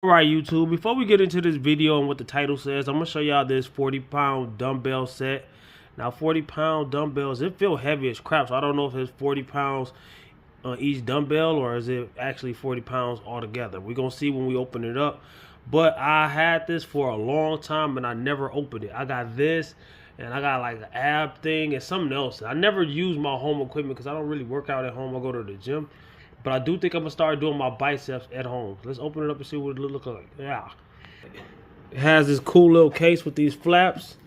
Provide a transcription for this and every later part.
Alright YouTube, before we get into this video and what the title says, I'm going to show y'all this 40-pound dumbbell set. Now 40-pound dumbbells, it feel heavy as crap, so I don't know if it's 40 pounds on each dumbbell or is it actually 40 pounds altogether. We're going to see when we open it up. But I had this for a long time and I never opened it. I got this and I got like an ab thing and something else. I never use my home equipment because I don't really work out at home. I go to the gym. But I do think I'm going to start doing my biceps at home. Let's open it up and see what it looks like. Yeah. It has this cool little case with these flaps.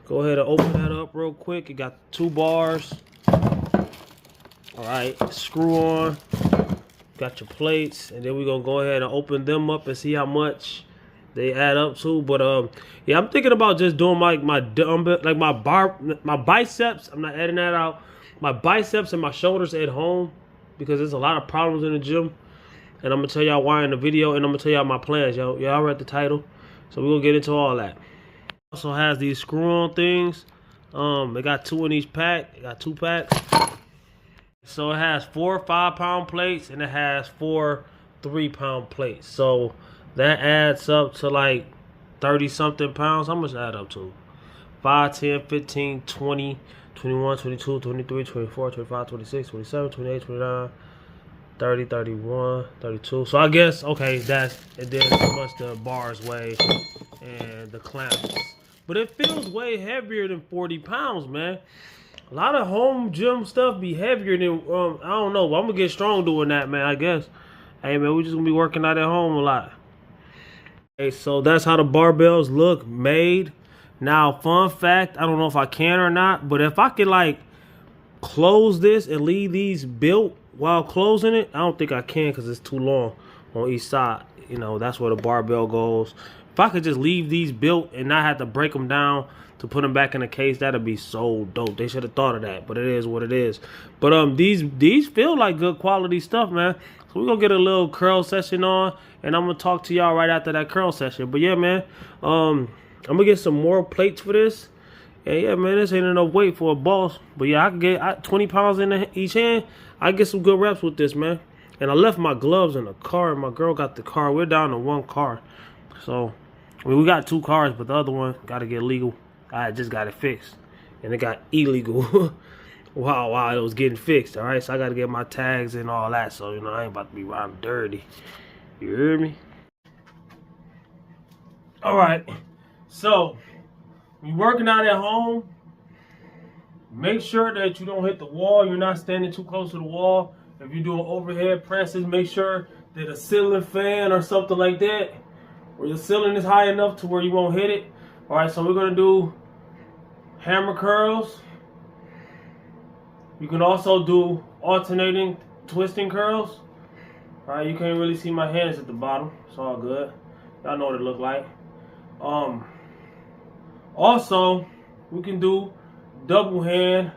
Go ahead and open that up real quick. It got 2 bars. Alright, screw on. Got your plates. And then we're going to go ahead and open them up and see how much they add up to. But yeah, I'm thinking about just doing my dumbbell, like my biceps. I'm not adding that out. My biceps and my shoulders at home, because there's a lot of problems in the gym, and I'm gonna tell y'all why in the video, and I'm gonna tell y'all my plans. Y'all read the title, so we're gonna get into all that. Also has these screw-on things. They got 2 in each pack. It got 2 packs. So it has 4 5-pound plates and it has 4 3-pound plates. So that adds up to like 30 something pounds. How much add up to? 5, 10, 15, 20. 21, 22, 23, 24, 25, 26, 27, 28, 29, 30, 31, 32. So I guess, okay, that's, and then how much the bars weigh and the clamps. But it feels way heavier than 40 pounds, man. A lot of home gym stuff be heavier than, I don't know. But I'm going to get strong doing that, man, I guess. Hey, man, we just going to be working out at home a lot. Okay, so that's how the barbells look made. Now, fun fact, I don't know if I can or not, but if I could like close this and leave these built while closing it, I don't think I can because it's too long on each side. You know, that's where the barbell goes. If I could just leave these built and not have to break them down to put them back in the case, that'd be so dope. They should have thought of that, but it is what it is. But these feel like good quality stuff, man. So we're gonna get a little curl session on, and I'm gonna talk to y'all right after that curl session. But yeah, man, I'm gonna get some more plates for this. And yeah, man, this ain't enough weight for a boss. But yeah, I can get 20 pounds in each hand. I get some good reps with this, man. And I left my gloves in the car. My girl got the car. We're down to 1 car. So, I mean, we got 2 cars, but the other one got to get legal. I just got it fixed. And it got illegal while it was getting fixed, all right? So I got to get my tags and all that. So, you know, I ain't about to be riding dirty. You hear me? All right. So, when you're working out at home, make sure that you don't hit the wall. You're not standing too close to the wall. If you're doing overhead presses, make sure that a ceiling fan or something like that, where the ceiling is high enough to where you won't hit it. All right, so we're going to do hammer curls. You can also do alternating twisting curls. All right, you can't really see my hands at the bottom. It's all good. Y'all know what it look like. Also, we can do double hand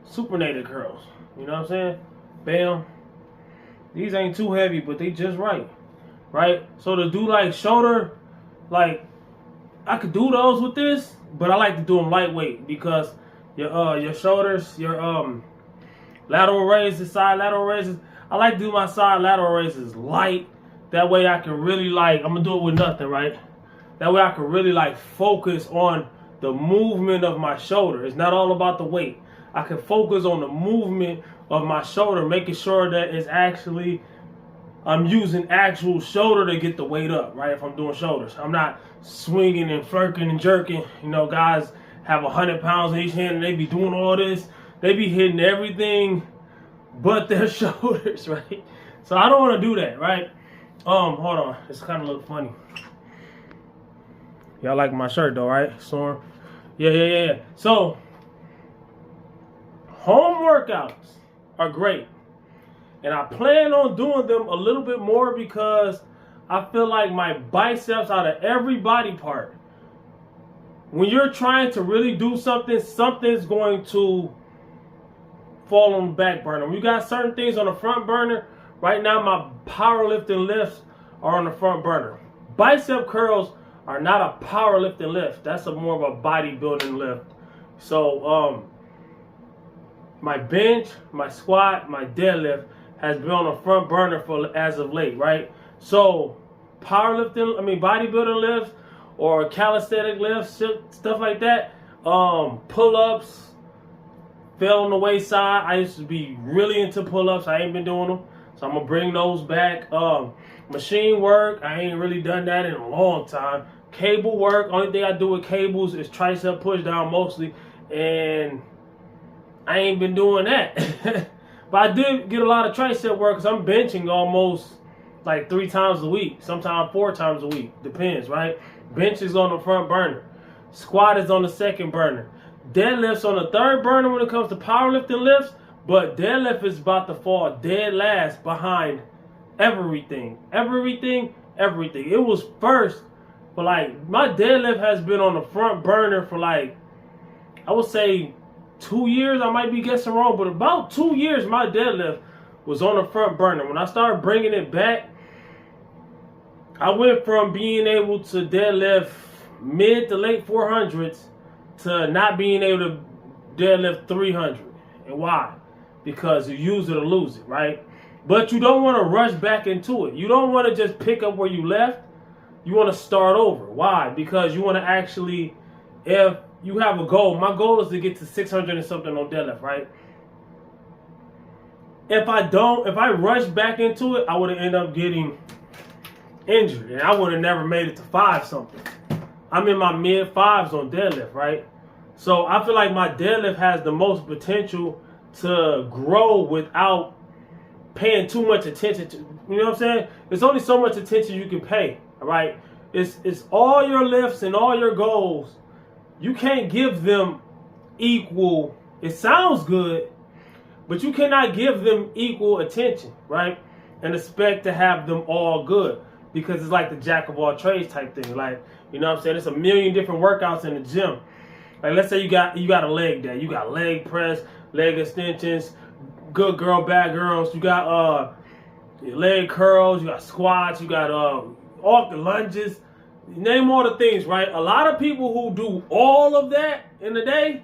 supinated curls. You know what I'm saying? Bam. These ain't too heavy, but they just right. Right? So to do like shoulder, like I could do those with this, but I like to do them lightweight because your shoulders, your lateral raises, side lateral raises. I like to do my side lateral raises light. That way I can really like, I'm gonna do it with nothing, right? That way I can really like focus on the movement of my shoulder. It's not all about the weight. I can focus on the movement of my shoulder, making sure that it's actually, I'm using actual shoulder to get the weight up, right? If I'm doing shoulders. I'm not swinging and flirking and jerking. You know, guys have 100 pounds in each hand and they be doing all this. They be hitting everything but their shoulders, right? So I don't want to do that, right? Hold on. This kind of look funny. Y'all like my shirt though, right? Storm? Yeah. So, home workouts are great. And I plan on doing them a little bit more because I feel like my biceps out of every body part, when you're trying to really do something, something's going to fall on the back burner. We got certain things on the front burner. Right now, my powerlifting lifts are on the front burner. Bicep curls are not a powerlifting lift. That's more of a bodybuilding lift. So, my bench, my squat, my deadlift has been on the front burner for as of late, right? So bodybuilding lifts or calisthenic lifts, stuff like that. Pull-ups, fell on the wayside. I used to be really into pull-ups. I ain't been doing them, so I'm gonna bring those back. Machine work, I ain't really done that in a long time. Cable work, only thing I do with cables is tricep push down mostly, and I ain't been doing that. But I did get a lot of tricep work because I'm benching almost like 3 times a week, sometimes 4 times a week, depends, right? Bench is on the front burner, squat is on the second burner, deadlifts on the third burner when it comes to powerlifting lifts, but deadlift is about to fall dead last behind everything. It was first, but like my deadlift has been on the front burner for like, I would say 2 years. I might be guessing wrong, but about 2 years my deadlift was on the front burner. When I started bringing it back, I went from being able to deadlift mid to late 400s to not being able to deadlift 300. And why? Because you use it or lose it, right? But you don't want to rush back into it. You don't want to just pick up where you left. You want to start over. Why? Because you want to actually, if you have a goal, my goal is to get to 600 and something on deadlift, right? If I rush back into it, I would have ended up getting injured, and I would have never made it to 5 something. I'm in my mid 5s on deadlift, right? So I feel like my deadlift has the most potential to grow without paying too much attention to, you know what I'm saying? There's only so much attention you can pay, all right? It's all your lifts and all your goals. You can't give them equal, it sounds good, but you cannot give them equal attention, right? And expect to have them all good, because it's like the jack of all trades type thing. Like, you know what I'm saying? It's a million different workouts in the gym. Like, let's say you got a leg day. You got leg press, leg extensions, good girl, bad girls. You got leg curls, you got squats, you got all the lunges. Name all the things, right? A lot of people who do all of that in a day,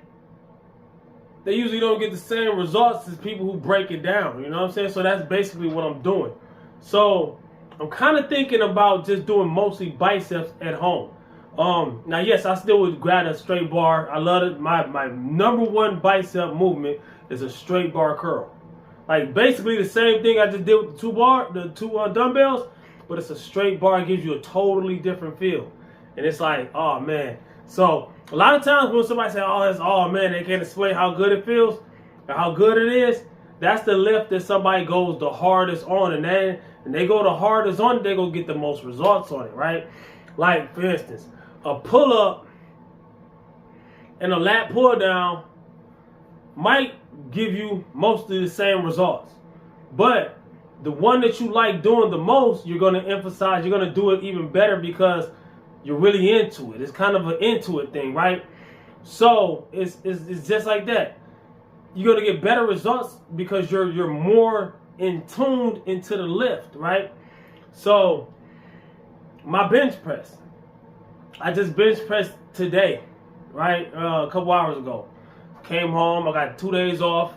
they usually don't get the same results as people who break it down. You know what I'm saying? So that's basically what I'm doing. So I'm kind of thinking about just doing mostly biceps at home. Now, yes, I still would grab a straight bar. I love it. My number one bicep movement is a straight bar curl. Like basically the same thing I just did with the two dumbbells, but it's a straight bar. It gives you a totally different feel. And it's like, oh man. So a lot of times when somebody says, oh man, they can't explain how good it feels or how good it is, that's the lift that somebody goes the hardest on, and they go the hardest on it, they go get the most results on it, right? Like for instance, a pull-up and a lat pull-down might give you mostly the same results, but the one that you like doing the most, you're going to emphasize, you're going to do it even better because you're really into it. It's kind of an into it thing, right? So it's just like that. You're going to get better results because you're more in tuned into the lift, right? So my bench press, I just bench pressed today, right? A couple hours ago. Came home, I got 2 days off.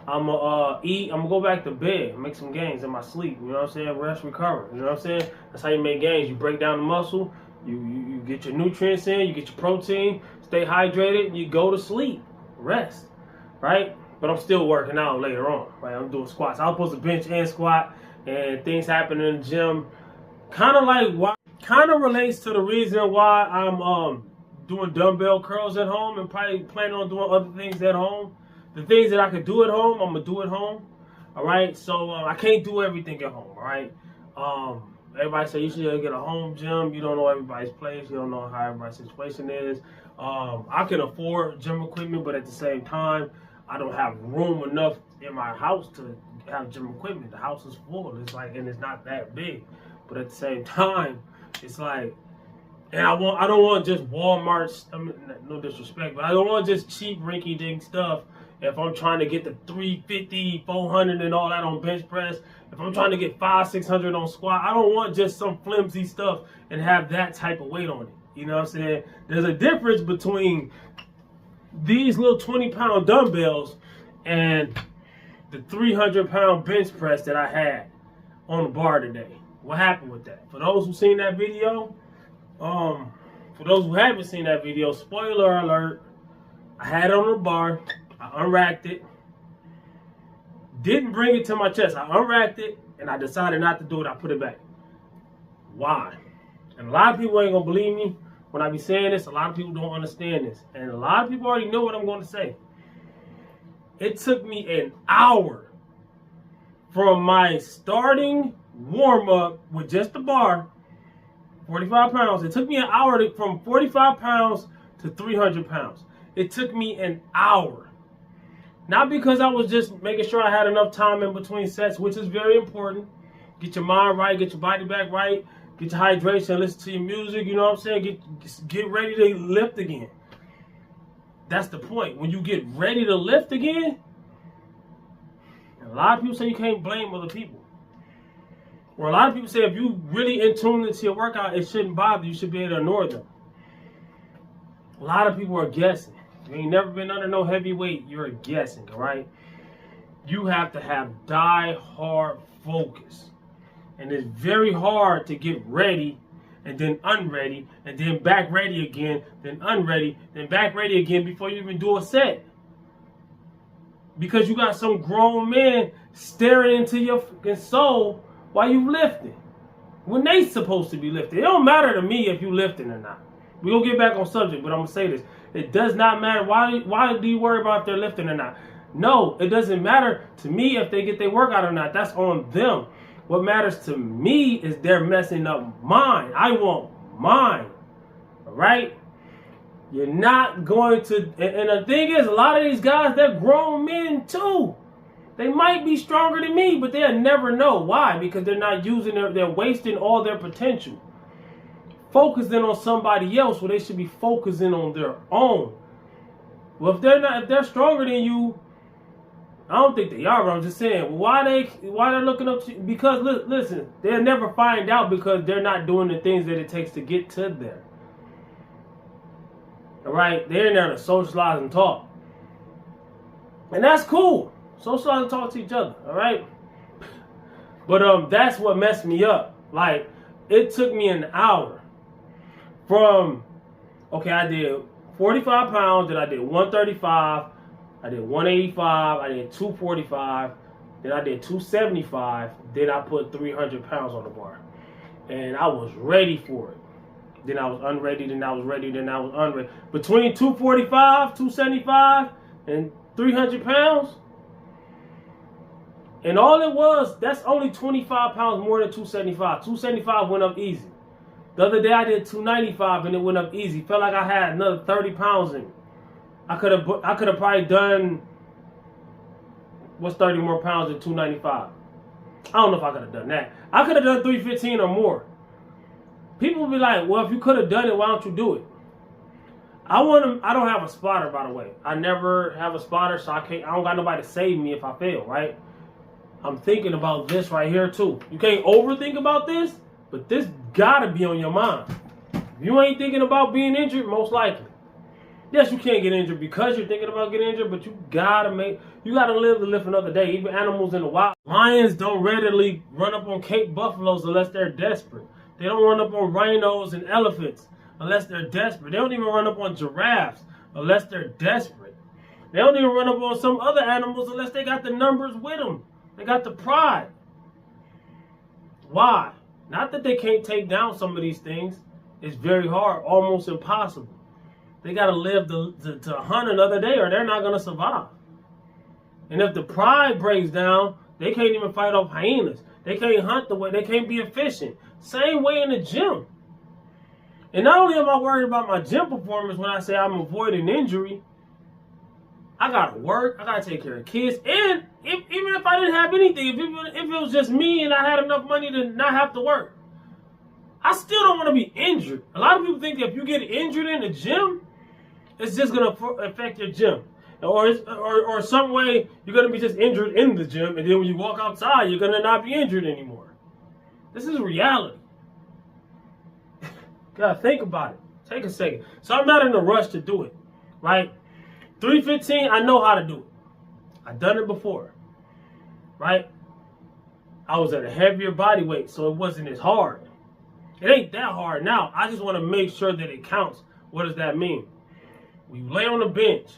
I'm gonna eat, I'm gonna go back to bed, make some gains in my sleep, you know what I'm saying? Rest, recover, you know what I'm saying? That's how you make gains. You break down the muscle, you get your nutrients in, you get your protein, stay hydrated, you go to sleep, rest, right? But I'm still working out later on, right? I'm doing squats. I was supposed to bench and squat, and things happen in the gym. Kind of relates to the reason why I'm doing dumbbell curls at home and probably planning on doing other things at home. The things that I could do at home, I'm going to do at home. All right? So I can't do everything at home. All right? Everybody say you should get a home gym. You don't know everybody's place. You don't know how everybody's situation is. I can afford gym equipment, but at the same time, I don't have room enough in my house to have gym equipment. The house is full. It's like, and it's not that big. But at the same time, it's like, and I don't want just Walmart, I mean, no disrespect, but I don't want just cheap rinky-dink stuff. If I'm trying to get the 350, 400 and all that on bench press, if I'm trying to get 500, 600 on squat, I don't want just some flimsy stuff and have that type of weight on it. You know what I'm saying? There's a difference between these little 20-pound dumbbells and the 300-pound bench press that I had on the bar today. What happened with that? For those who seen that video, for those who haven't seen that video, spoiler alert, I had it on the bar, I unracked it, didn't bring it to my chest. I unracked it, and I decided not to do it. I put it back. Why? And a lot of people ain't gonna believe me when I be saying this. A lot of people don't understand this. And a lot of people already know what I'm gonna say. It took me an hour from my starting warm-up with just the bar, 45 pounds. It took me an hour from 45 pounds to 300 pounds. It took me an hour. Not because I was just making sure I had enough time in between sets, which is very important. Get your mind right, get your body back right, get your hydration, listen to your music, you know what I'm saying? Get ready to lift again. That's the point. When you get ready to lift again, a lot of people say you can't blame other people. Or a lot of people say if you really in tune into your workout, it shouldn't bother you. You should be able to ignore them. A lot of people are guessing. You ain't never been under no heavy weight. You're guessing, all right? You have to have die-hard focus. And it's very hard to get ready and then unready and then back ready again, then unready, then back ready again before you even do a set. Because you got some grown men staring into your fucking soul while you lifting. When they supposed to be lifting. It don't matter to me if you lifting or not. We're going to get back on subject, but I'm going to say this. It does not matter. Why do you worry about if they're lifting or not? No, it doesn't matter to me if they get their workout or not. That's on them. What matters to me is they're messing up mine. I want mine. All right? You're not going to... And the thing is, a lot of these guys, they're grown men too. They might be stronger than me, but they'll never know. Why? Because they're not using they're wasting all their potential. Focusing on somebody else where they should be focusing on their own. Well, if they're stronger than you, I don't think they are, but I'm just saying, why they're looking up to you? Because listen, they'll never find out because they're not doing the things that it takes to get to there. All right, they're in there to socialize and talk, and that's cool. Socialize and talk to each other. All right, but that's what messed me up. Like, it took me an hour from, okay, I did 45 pounds, then I did 135, I did 185, I did 245, then I did 275, then I put 300 pounds on the bar. And I was ready for it. Then I was unready, then I was ready, then I was unready. Between 245, 275, and 300 pounds, and all it was, that's only 25 pounds more than 275. 275 went up easy. The other day I did 295 and it went up easy. Felt like I had another 30 pounds in me. I could have probably done, what's 30 more pounds than 295? I don't know if I could have done that. I could have done 315 or more. People will be like, well, if you could have done it, why don't you do it? I don't have a spotter, by the way. I never have a spotter, so I don't got nobody to save me if I fail, right? I'm thinking about this right here too. You can't overthink about this, but this gotta be on your mind. If you ain't thinking about being injured, most likely. Yes, you can't get injured because you're thinking about getting injured, but you gotta live to live another day. Even animals in the wild. Lions don't readily run up on Cape buffaloes unless they're desperate. They don't run up on rhinos and elephants unless they're desperate. They don't even run up on giraffes unless they're desperate. They don't even run up on some other animals unless they got the numbers with them. They got the pride. Why? Not that they can't take down some of these things. It's very hard, almost impossible. They got to live to hunt another day or they're not going to survive. And if the pride breaks down, they can't even fight off hyenas. They can't hunt the way, they can't be efficient. Same way in the gym. And not only am I worried about my gym performance when I say I'm avoiding injury, I got to work, I got to take care of kids, and even if I didn't have anything, if it was just me and I had enough money to not have to work, I still don't want to be injured. A lot of people think that if you get injured in the gym, it's just going to affect your gym. Or some way you're going to be just injured in the gym, and then when you walk outside, you're going to not be injured anymore. This is reality. Gotta think about it. Take a second. So I'm not in a rush to do it, right? 315, I know how to do it. I've done it before, right? I was at a heavier body weight, so it wasn't as hard. It ain't that hard now. I just want to make sure that it counts. What does that mean? When you lay on the bench,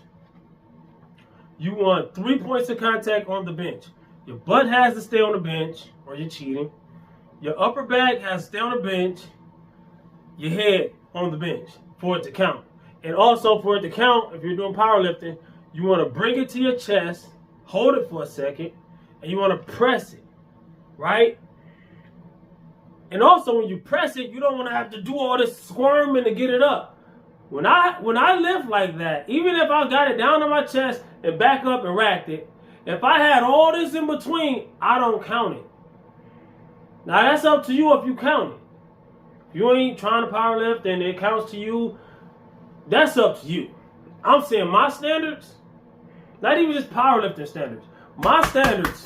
you want 3 points of contact on the bench. Your butt has to stay on the bench, or you're cheating. Your upper back has to stay on the bench. Your head on the bench for it to count. And also for it to count, if you're doing powerlifting, you want to bring it to your chest, hold it for a second, and you want to press it, right? And also when you press it, you don't want to have to do all this squirming to get it up. When I lift like that, even if I got it down on my chest and back up and racked it, if I had all this in between, I don't count it. Now that's up to you if you count it. If you ain't trying to powerlift and it counts to you, that's up to you. I'm saying my standards, not even just powerlifting standards, my standards,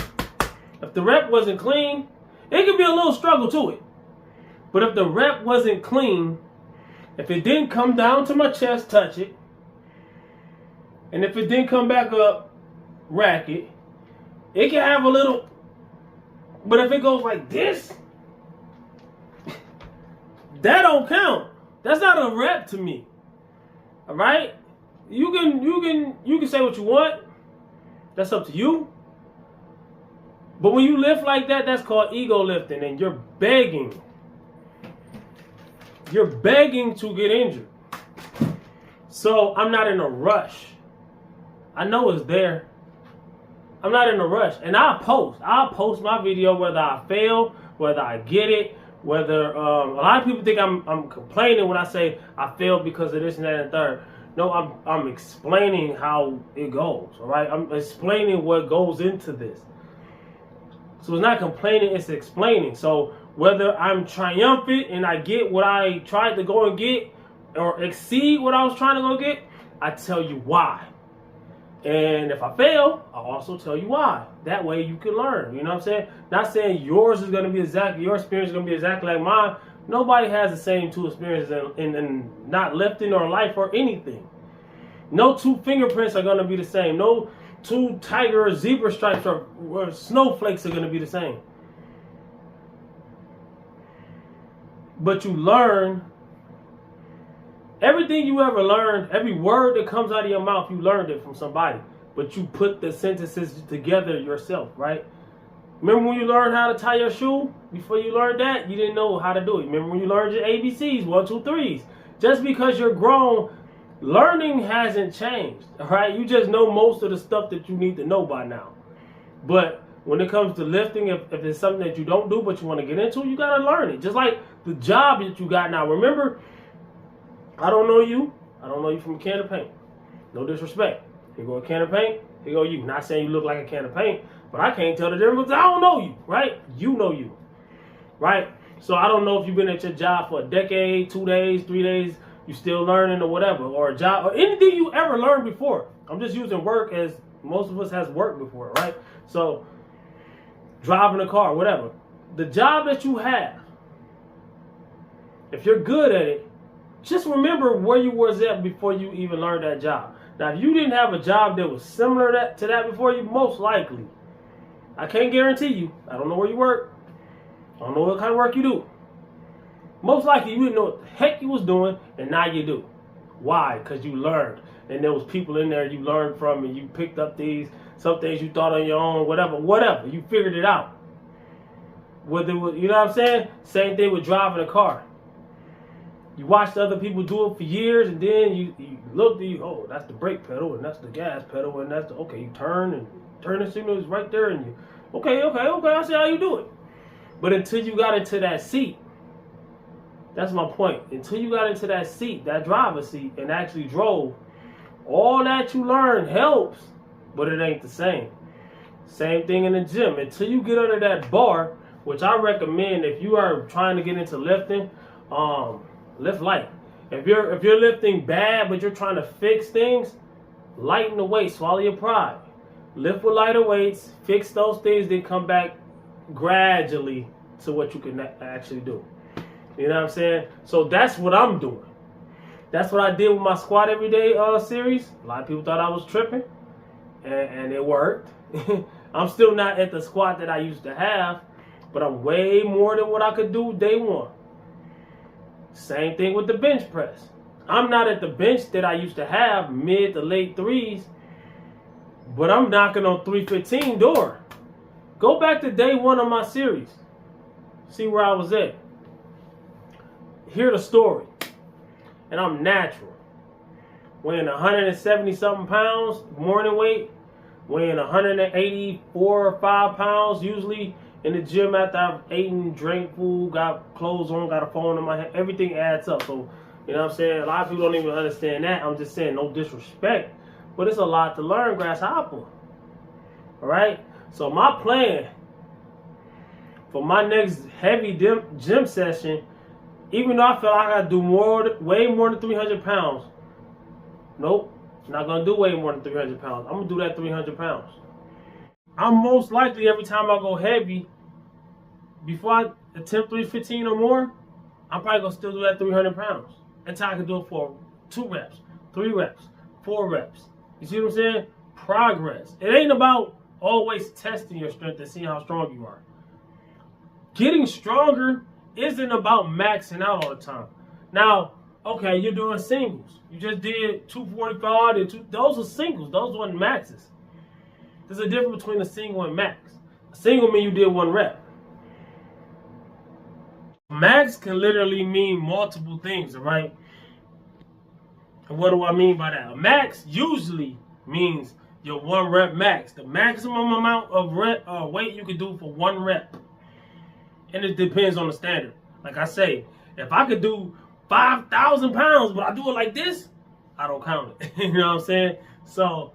if the rep wasn't clean, it could be a little struggle to it. But if the rep wasn't clean, if it didn't come down to my chest, touch it, and if it didn't come back up, rack it, it can have a little, but if it goes like this, that don't count. That's not a rep to me. All right? You can say what you want. That's up to you. But when you lift like that, that's called ego lifting, and you're begging. You're begging to get injured. So I'm not in a rush. I know it's there. I'm not in a rush. And I'll post my video whether I fail, whether I get it, whether a lot of people think I'm complaining when I say I failed because of this and that and third. No, I'm explaining how it goes. All right, I'm explaining what goes into this. So it's not complaining, it's explaining. So whether I'm triumphant and I get what I tried to go and get, or exceed what I was trying to go get, I tell you why. And if I fail, I'll also tell you why. That way you can learn. You know what I'm saying? Not saying yours is going to be exactly, your experience is going to be exactly like mine. Nobody has the same two experiences in not lifting or life or anything. No two fingerprints are going to be the same. No two tiger or zebra stripes or snowflakes are going to be the same. But you learn. Everything you ever learned, every word that comes out of your mouth, you learned it from somebody. But you put the sentences together yourself, right? Remember when you learned how to tie your shoe? Before you learned that, you didn't know how to do it. Remember when you learned your ABCs, 1, 2, 3s? Just because you're grown, learning hasn't changed, all right? You just know most of the stuff that you need to know by now. But when it comes to lifting, if it's something that you don't do but you want to get into, you got to learn it. Just like the job that you got now. Remember, I don't know you. I don't know you from a can of paint. No disrespect. Here go a can of paint. Here go you. Not saying you look like a can of paint, but I can't tell the difference. I don't know you, right? You know you, right? So I don't know if you've been at your job for a decade, 2 days, 3 days, you still learning or whatever, or a job, or anything you ever learned before. I'm just using work as most of us has worked before, right? So driving a car, whatever. The job that you have, if you're good at it, just remember where you was at before you even learned that job. Now, if you didn't have a job that was similar to that before you, most likely, I can't guarantee you. I don't know where you work. I don't know what kind of work you do. Most likely, you didn't know what the heck you was doing, and now you do. Why? Because you learned. And there was people in there you learned from, and you picked up some things you thought on your own, whatever. You figured it out. Whether it was, you know what I'm saying? Same thing with driving a car. You watched other people do it for years, and then you look, oh, that's the brake pedal, and that's the gas pedal, and that's the, okay, you turn the signal is right there, and you, okay, I see how you do it. But until you got into that seat, that's my point. Until you got into that seat, that driver's seat, and actually drove, all that you learned helps, but it ain't the same. Same thing in the gym. Until you get under that bar, which I recommend if you are trying to get into lifting, lift light. If you're lifting bad but you're trying to fix things, lighten the weight, swallow your pride. Lift with lighter weights, fix those things, then come back gradually to what you can actually do. You know what I'm saying? So that's what I'm doing. That's what I did with my squat everyday series. A lot of people thought I was tripping, and it worked. I'm still not at the squat that I used to have, but I'm way more than what I could do day one. Same thing with the bench press. I'm not at the bench that I used to have, mid to late threes, but I'm knocking on 315 door. Go back to day one of my series. See where I was at. Hear the story. And I'm natural. Weighing 170 something pounds, morning weight. Weighing 184 or 5 pounds, usually in the gym after I've eaten, drank food, got clothes on, got a phone in my hand. Everything adds up. So, you know what I'm saying? A lot of people don't even understand that. I'm just saying, no disrespect. But it's a lot to learn, Grasshopper. Alright? So my plan for my next heavy gym session, even though I feel like I gotta do way more than 300 pounds. Nope. Not gonna do way more than 300 pounds. I'm gonna do that 300 pounds. I'm most likely every time I go heavy, before I attempt 315 or more, I'm probably gonna still do that 300 pounds. Until I can do it for 2 reps, 3 reps, 4 reps. You see what I'm saying? Progress. It ain't about always testing your strength and seeing how strong you are. Getting stronger isn't about maxing out all the time. Now, okay, you're doing singles. You just did 245 and those are singles. Those weren't maxes. There's a difference between a single and max. A single means you did 1 rep. Max can literally mean multiple things, right? And what do I mean by that? A max usually means your 1 rep max. The maximum amount of weight you can do for 1 rep. And it depends on the standard. Like I say, if I could do 5,000 pounds, but I do it like this, I don't count it. You know what I'm saying? So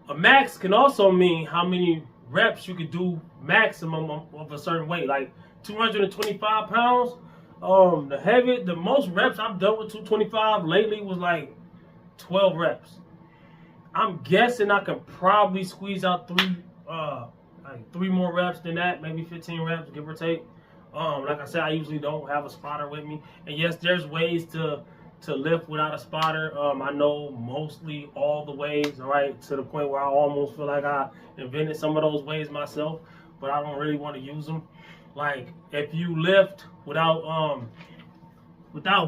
a max can also mean how many reps you could do maximum of a certain weight. Like 225 pounds. The most reps I've done with 225 lately was like 12 reps. I'm guessing I can probably squeeze out 3 more reps than that, maybe 15 reps, give or take. Like I said, I usually don't have a spotter with me. And yes, there's ways to lift without a spotter. I know mostly all the ways, all right, to the point where I almost feel like I invented some of those ways myself, but I don't really want to use them. Like if you lift without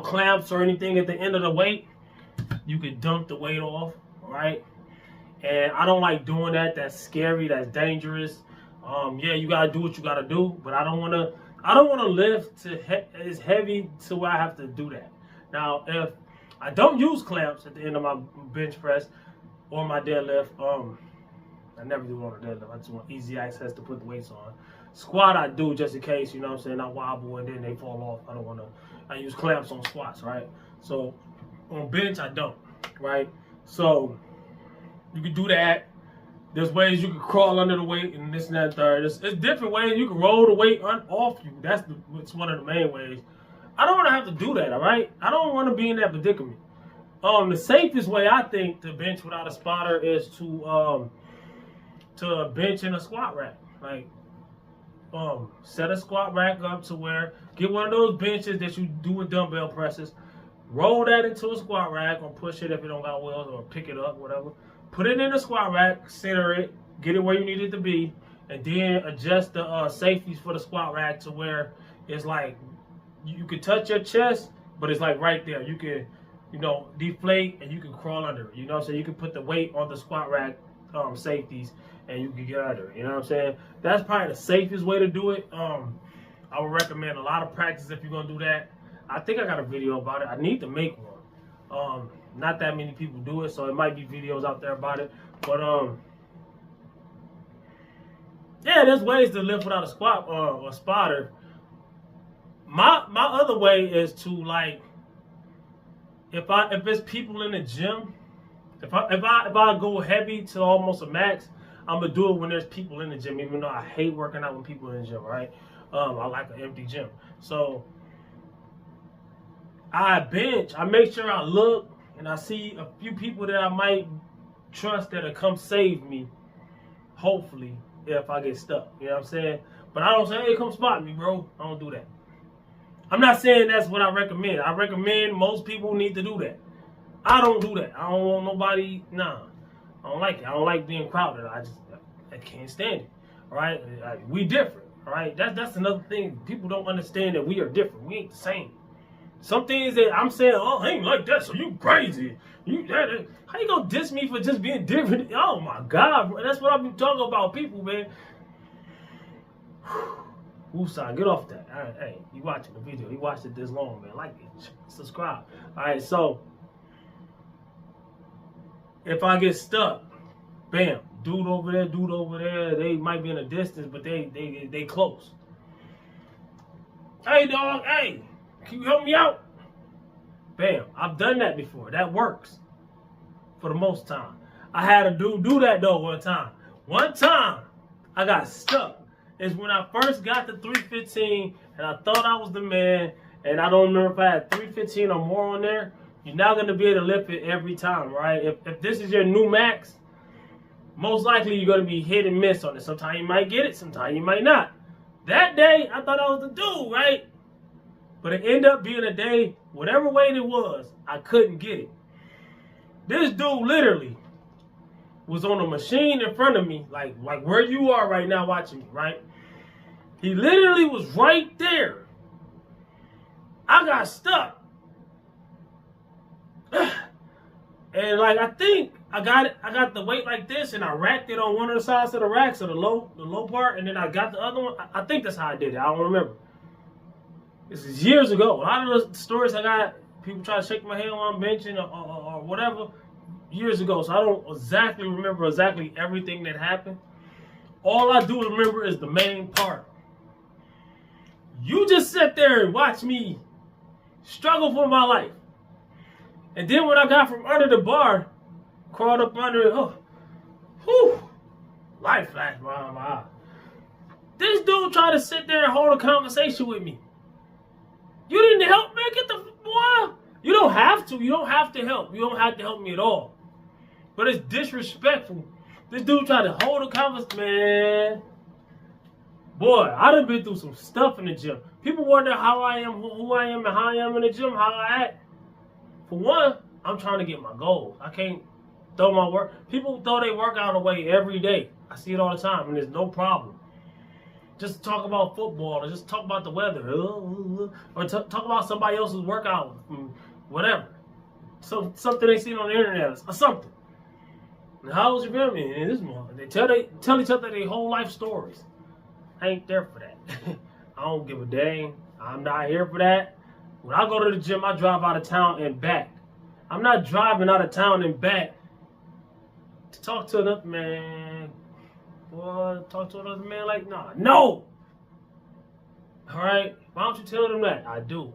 clamps or anything at the end of the weight, you can dump the weight off, all right? And I don't like doing that. That's scary. That's dangerous. Yeah, you gotta do what you gotta do, but I don't wanna lift as heavy to where I have to do that. Now, if I don't use clamps at the end of my bench press or my deadlift, I never do on a deadlift. I just want easy access to put the weights on. Squat I do just in case, you know what I'm saying, I wobble and then they fall off. I use clamps on squats, right? So on bench I don't, right? So you can do that. There's ways you can crawl under the weight and this and that and third. It's different ways you can roll the weight off you. It's one of the main ways. I don't want to have to do that, all right? I don't want to be in that predicament. The safest way I think to bench without a spotter is to bench in a squat rack. Like, set a squat rack up to where, get one of those benches that you do with dumbbell presses, roll that into a squat rack or push it if you don't got wheels, or pick it up, whatever. Put it in a squat rack, center it, get it where you need it to be, and then adjust the safeties for the squat rack to where it's like you can touch your chest, but it's like right there. You can, deflate and you can crawl under it. You know what I'm saying? You can put the weight on the squat rack safeties and you can get under it. You know what I'm saying? That's probably the safest way to do it. I would recommend a lot of practice if you're gonna do that. I think I got a video about it. I need to make one. Not that many people do it, so it might be videos out there about it. But yeah, there's ways to lift without a squat or a spotter. My other way is to, like, if it's people in the gym, if I go heavy to almost a max, I'm gonna do it when there's people in the gym, even though I hate working out when people are in the gym, right? I like an empty gym. So I bench, I make sure I look and I see a few people that I might trust that'll come save me, hopefully, if I get stuck. You know what I'm saying? But I don't say, hey, come spot me, bro. I don't do that. I'm not saying that's what I recommend. I recommend most people need to do that. I don't do that. I don't want nobody, nah. I don't like it. I don't like being crowded. I can't stand it. All right? We different. All right, that's another thing. People don't understand that we are different. We ain't the same. Some things that I'm saying, oh, I ain't like that, so you crazy. How you gonna diss me for just being different? Oh my God, bro. That's what I've been talking about, people, man. Woosah, get off that. All right, hey, you watching the video? You watched it this long, man. Like it, subscribe. All right, so if I get stuck, bam, dude over there, they might be in a distance, but they close. Hey, dog, hey, can you help me out? Bam, I've done that before. That works for the most time. I had a dude do that though one time. One time I got stuck. Is when I first got the 315 and I thought I was the man, and I don't remember if I had 315 or more on there. You're not going to be able to lift it every time, right? If this is your new max, most likely you're going to be hit and miss on it. Sometimes you might get it, sometimes you might not. That day, I thought I was the dude, right? But it ended up being a day, whatever weight it was, I couldn't get it. This dude literally was on a machine in front of me, like where you are right now watching me, right? He literally was right there. I got stuck. And like I think I got the weight like this, and I racked it on one of the sides of the rack, so the low part, and then I got the other one. I think that's how I did it. I don't remember. This is years ago. A lot of the stories I got, people try to shake my hand while I'm benching or whatever, years ago. So I don't exactly remember everything that happened. All I do remember is the main part. You just sit there and watch me struggle for my life. And then when I got from under the bar, crawled up under it, oh, whew, light flashed behind my eye. This dude tried to sit there and hold a conversation with me. You didn't help me, get the boy. You don't have to. You don't have to help. You don't have to help me at all. But it's disrespectful. This dude tried to hold a conversation, man. Boy, I done been through some stuff in the gym. People wonder how I am, who I am, and how I am in the gym, how I act. For one, I'm trying to get my goals. I can't throw my work. People throw their workout away every day. I see it all the time, and there's no problem. Just talk about football, or just talk about the weather, or talk about somebody else's workout, whatever. So something they seen on the internet, or something. And how was your family? And this morning, they tell each other their whole life stories. I ain't there for that. I don't give a dang. I'm not here for that. When I go to the gym, I drive out of town and back. I'm not driving out of town and back to talk to another man. Boy, talk to another man like, nah. No! Alright? Why don't you tell them that? I do.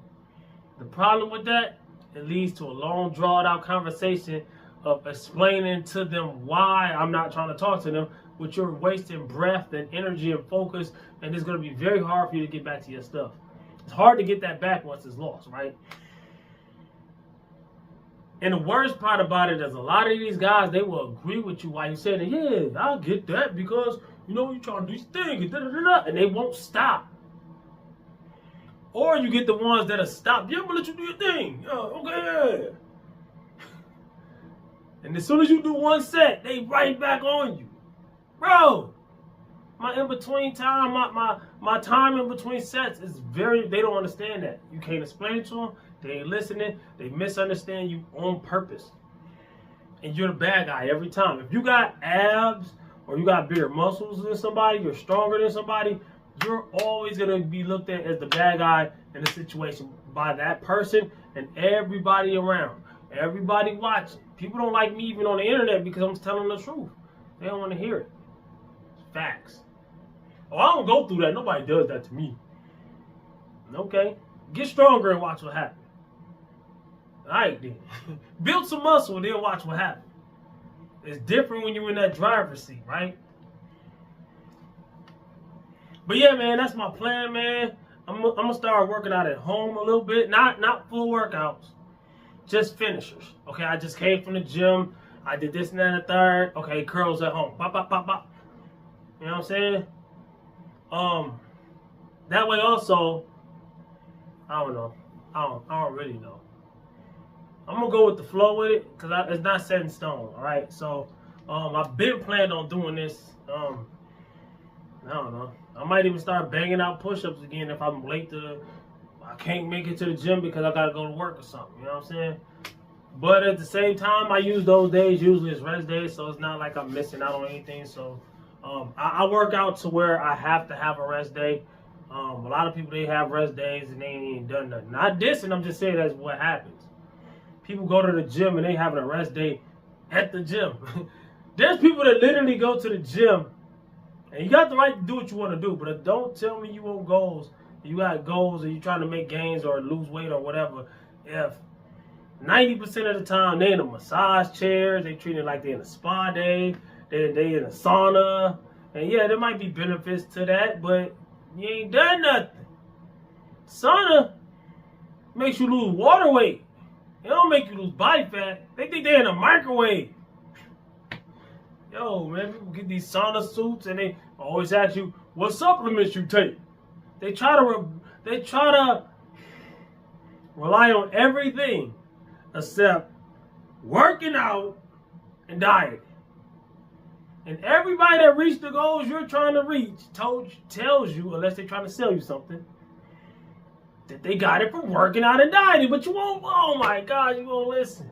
The problem with that, it leads to a long, drawn out conversation of explaining to them why I'm not trying to talk to them, which you're wasting breath and energy and focus, and it's going to be very hard for you to get back to your stuff. It's hard to get that back once it's lost, right? And the worst part about it is a lot of these guys, they will agree with you while you're saying, yeah, I get that because, you know, you're trying to do these things, and they won't stop. Or you get the ones that'll stop. Yeah, I'm going to let you do your thing. Yeah, okay. And as soon as you do one set, they right back on you. Bro, my in-between time, my time in between sets is they don't understand that. You can't explain it to them. They ain't listening. They misunderstand you on purpose. And you're the bad guy every time. If you got abs or you got bigger muscles than somebody, you're stronger than somebody, you're always going to be looked at as the bad guy in the situation by that person and everybody around. Everybody watching. People don't like me even on the internet because I'm telling the truth. They don't want to hear it. Facts. Oh, I don't go through that. Nobody does that to me. Okay. Get stronger and watch what happens. Alright then. Build some muscle and then watch what happens. It's different when you're in that driver's seat, right? But yeah, man, that's my plan, man. I'm gonna start working out at home a little bit. Not full workouts. Just finishers. Okay, I just came from the gym. I did this and that and the third. Okay, curls at home. Pop, pop, pop, pop. You know what I'm saying? That way also, I don't know. I don't really know. I'm gonna go with the flow with it because it's not set in stone. All right. So I've been planning on doing this I don't know. I might even start banging out push-ups again if I'm late I can't make it to the gym because I gotta go to work or something. You know what I'm saying? But at the same time, I use those days usually as rest days, so it's not like I'm missing out on anything. So I work out to where I have to have a rest day. A lot of people, they have rest days and they ain't even done nothing. Not dissing, I'm just saying that's what happens. People go to the gym and they having a rest day at the gym. There's people that literally go to the gym, and you got the right to do what you want to do, but don't tell me you want goals. You got goals and you're trying to make gains or lose weight or whatever. If 90% of the time they in a massage chair, they treat it like they in a spa day, they in a sauna, and yeah, there might be benefits to that, but you ain't done nothing. Sauna makes you lose water weight. It don't make you lose body fat. They think they're in a microwave. Yo, man, people get these sauna suits and they always ask you what supplements you take. They try to rely on everything except working out and diet. And everybody that reached the goals you're trying to reach tells you, unless they're trying to sell you something, that they got it from working out and dieting. But you won't, oh my God, you won't listen.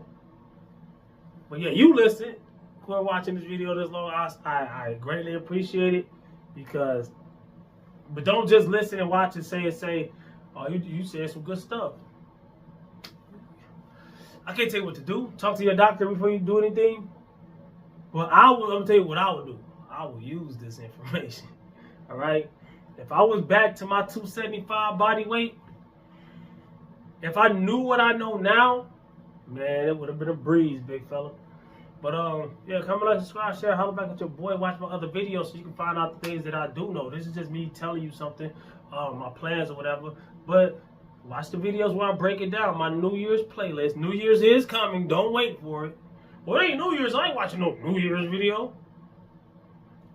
But yeah, you listen. Quit watching this video this long. I greatly appreciate it but don't just listen and watch and say, oh, you said some good stuff. I can't tell you what to do. Talk to your doctor before you do anything. But I'm going to tell you what I would do. I would use this information. All right? If I was back to my 275 body weight, if I knew what I know now, man, it would have been a breeze, big fella. But yeah, comment, like, subscribe, share, holler back at your boy, watch my other videos so you can find out the things that I do know. This is just me telling you something, my plans or whatever. But watch the videos where I break it down. My New Year's playlist. New Year's is coming. Don't wait for it. Well, it ain't New Year's. I ain't watching no New Year's video.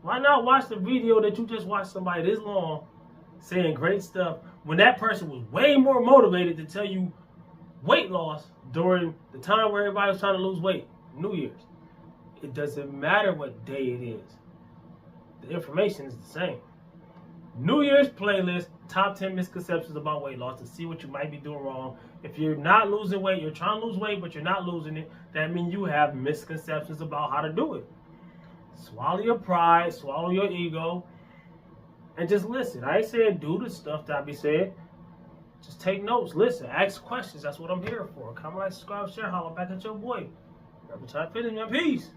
Why not watch the video that you just watched somebody this long saying great stuff when that person was way more motivated to tell you weight loss during the time where everybody was trying to lose weight? New Year's. It doesn't matter what day it is. The information is the same. New Year's playlist, top 10 misconceptions about weight loss to see what you might be doing wrong. If you're not losing weight, you're trying to lose weight, but you're not losing it, that means you have misconceptions about how to do it. Swallow your pride, swallow your ego, and just listen. I ain't saying do the stuff that I be saying. Just take notes, listen, ask questions. That's what I'm here for. Comment, like, subscribe, share, holler back at your boy. Reverend Ty Fitness, man. Peace.